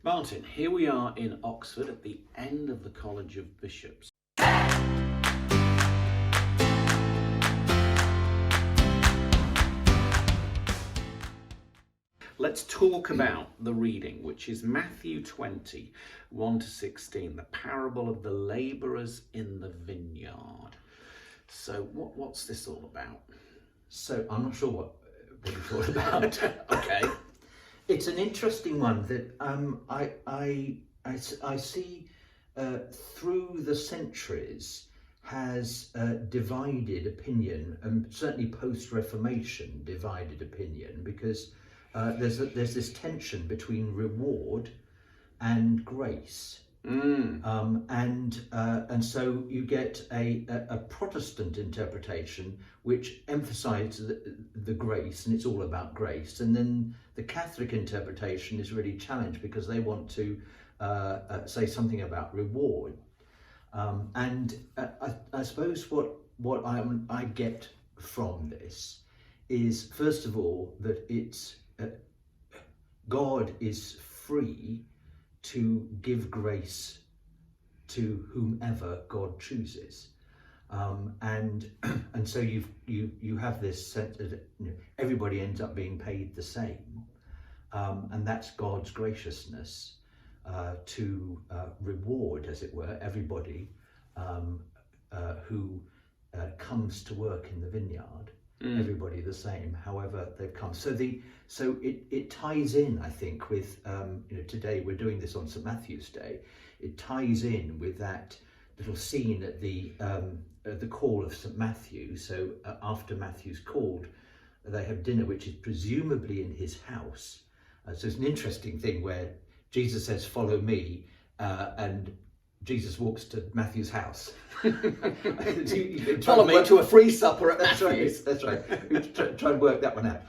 Martin, here we are in Oxford at the end of the College of Bishops. Let's talk about the reading, which is Matthew 20, 1 to 16, the parable of the labourers in the vineyard. So what's this all about? So I'm not sure what you thought about. Okay. It's an interesting one that I see through the centuries has divided opinion, and certainly post-Reformation divided opinion, because there's this tension between reward and grace. And so you get a Protestant interpretation which emphasizes the grace, and it's all about grace, and then the Catholic interpretation is really challenged because they want to say something about reward. And I suppose what I get from this is, first of all, that it's God is free to give grace to whomever God chooses, and so you have this sense that everybody ends up being paid the same, and that's God's graciousness to reward, as it were, everybody who comes to work in the vineyard. Everybody the same, however they've come. So it ties in, I think, with today we're doing this on St. Matthew's Day. It ties in with that little scene at the call of St. Matthew. So after Matthew's called, they have dinner, which is presumably in his house. So it's an interesting thing where Jesus says, "Follow me," and Jesus walks to Matthew's house. Follow me to a free supper at Matthew's. That's right. Try and work that one out.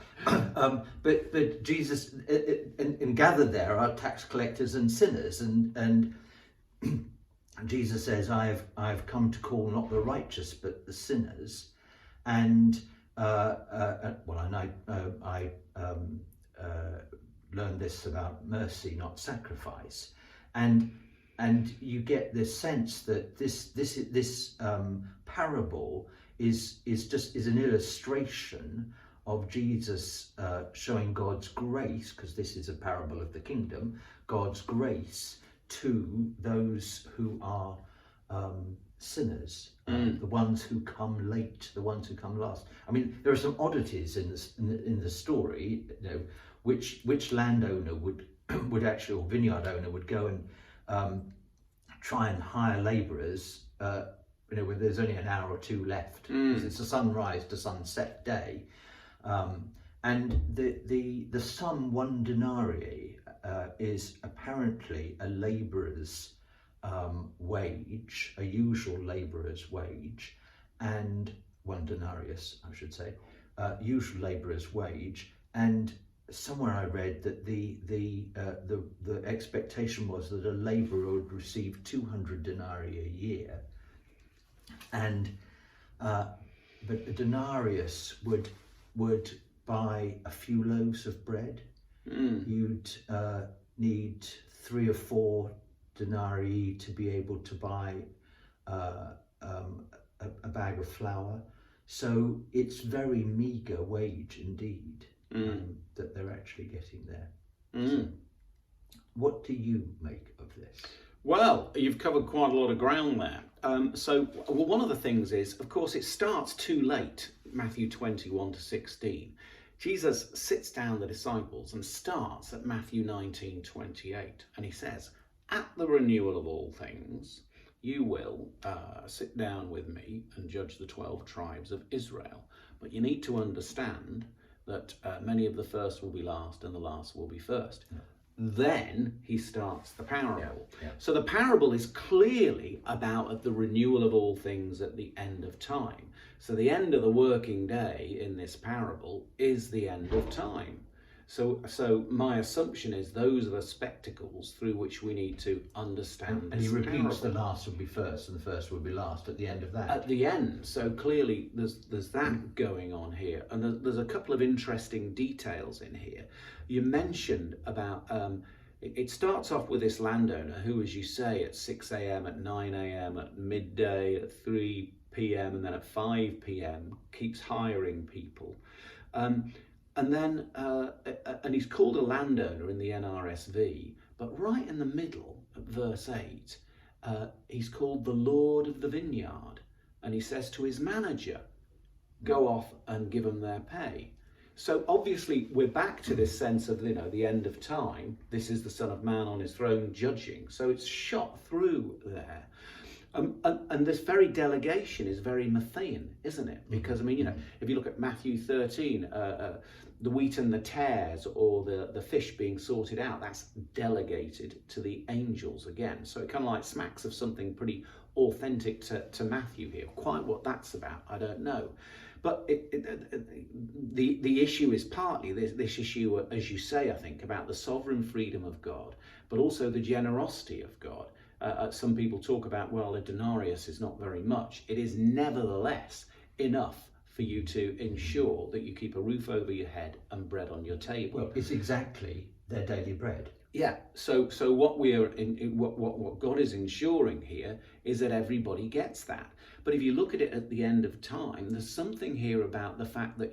But Jesus, and gathered there are tax collectors and sinners, and Jesus says, "I've come to call not the righteous but the sinners." And I learned this about mercy, not sacrifice, and you get this sense that this parable is an illustration of Jesus showing God's grace, because this is a parable of the kingdom, God's grace to those who are sinners, the ones who come late, the ones who come last. I mean, there are some oddities in the story. Which landowner would actually, or vineyard owner would go and try and hire labourers, when there's only an hour or two left, because it's a sunrise to sunset day, and the sum 1 denarii is apparently a labourer's wage, a usual labourer's wage, and 1 denarius, I should say, usual labourer's wage. And somewhere I read that the expectation was that a labourer would receive 200 denarii a year, and but a denarius would buy a few loaves of bread. You'd need 3 or 4 denarii to be able to buy a bag of flour. So it's very meagre wage indeed. That they're actually getting there. So, what do you make of this? Well, you've covered quite a lot of ground there. One of the things is, of course, it starts too late, Matthew 21 to 16. Jesus sits down the disciples and starts at Matthew 19:28, and he says, "At the renewal of all things, you will sit down with me and judge the 12 tribes of Israel. But you need to understand that many of the first will be last and the last will be first." Then he starts the parable. So the parable is clearly about at the renewal of all things at the end of time. So the end of the working day in this parable is the end of time. So my assumption is those are the spectacles through which we need to understand and he repeats parable. the last will be first and the first will be last at the end of that. At the end. So clearly there's that going on here. And there's a couple of interesting details in here. You mentioned about it starts off with this landowner who, as you say, at 6 a.m., at 9 a.m., at midday, at 3 p.m., and then at 5 p.m. keeps hiring people. And he's called a landowner in the NRSV, but right in the middle, at verse 8, he's called the Lord of the Vineyard. And he says to his manager, go off and give them their pay. So obviously we're back to this sense of, the end of time. This is the Son of Man on his throne judging. So it's shot through there. And this very delegation is very Matthean, isn't it? Because, if you look at Matthew 13, the wheat and the tares, or the fish being sorted out, that's delegated to the angels again. So it kind of like smacks of something pretty authentic to Matthew here. Quite what that's about, I don't know. But the issue is partly this issue, as you say, I think, about the sovereign freedom of God, but also the generosity of God. Some people talk about, well, a denarius is not very much. It is nevertheless enough for you to ensure that you keep a roof over your head and bread on your table. Well, it's exactly their daily bread. Yeah. So what we are what God is ensuring here is that everybody gets that. But if you look at it at the end of time, there's something here about the fact that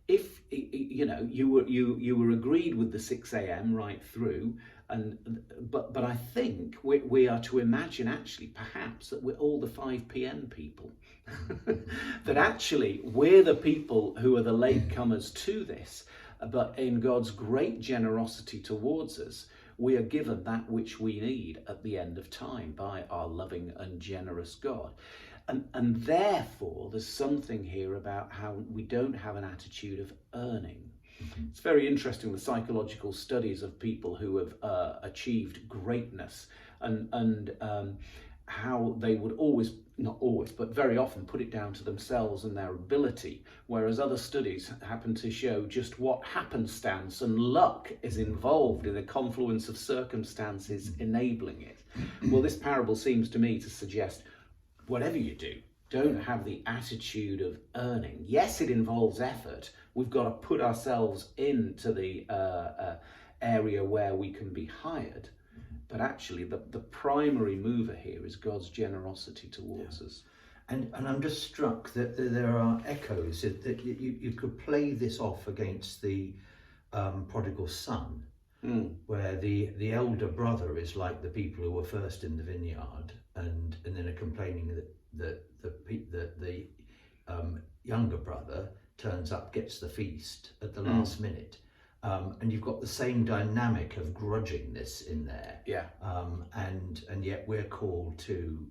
if you were agreed with the 6 a.m. right through, but I think we are to imagine actually perhaps that we're all the 5 p.m. people. That actually we're the people who are the latecomers to this, but in God's great generosity towards us, we are given that which we need at the end of time by our loving and generous God. And therefore, there's something here about how we don't have an attitude of earning. Mm-hmm. It's very interesting, the psychological studies of people who have achieved greatness and how they would not always, but very often put it down to themselves and their ability, whereas other studies happen to show just what happenstance and luck is involved in a confluence of circumstances enabling it. Well, this parable seems to me to suggest whatever you do, don't have the attitude of earning. Yes, it involves effort. We've got to put ourselves into the area where we can be hired. But actually, the primary mover here is God's generosity towards us. And I'm just struck that there are echoes, that you could play this off against the prodigal son, where the elder brother is like the people who were first in the vineyard, and then are complaining that the younger brother turns up, gets the feast at the last minute. And you've got the same dynamic of grudgingness in there. Yeah. And yet we're called to,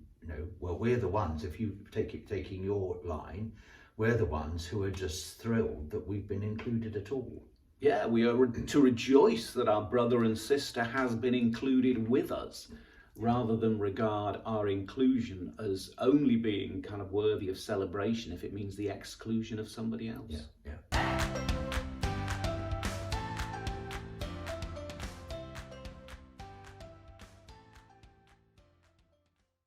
we're the ones, if you taking your line, we're the ones who are just thrilled that we've been included at all. Yeah, we are to rejoice that our brother and sister has been included with us, rather than regard our inclusion as only being kind of worthy of celebration if it means the exclusion of somebody else. Yeah.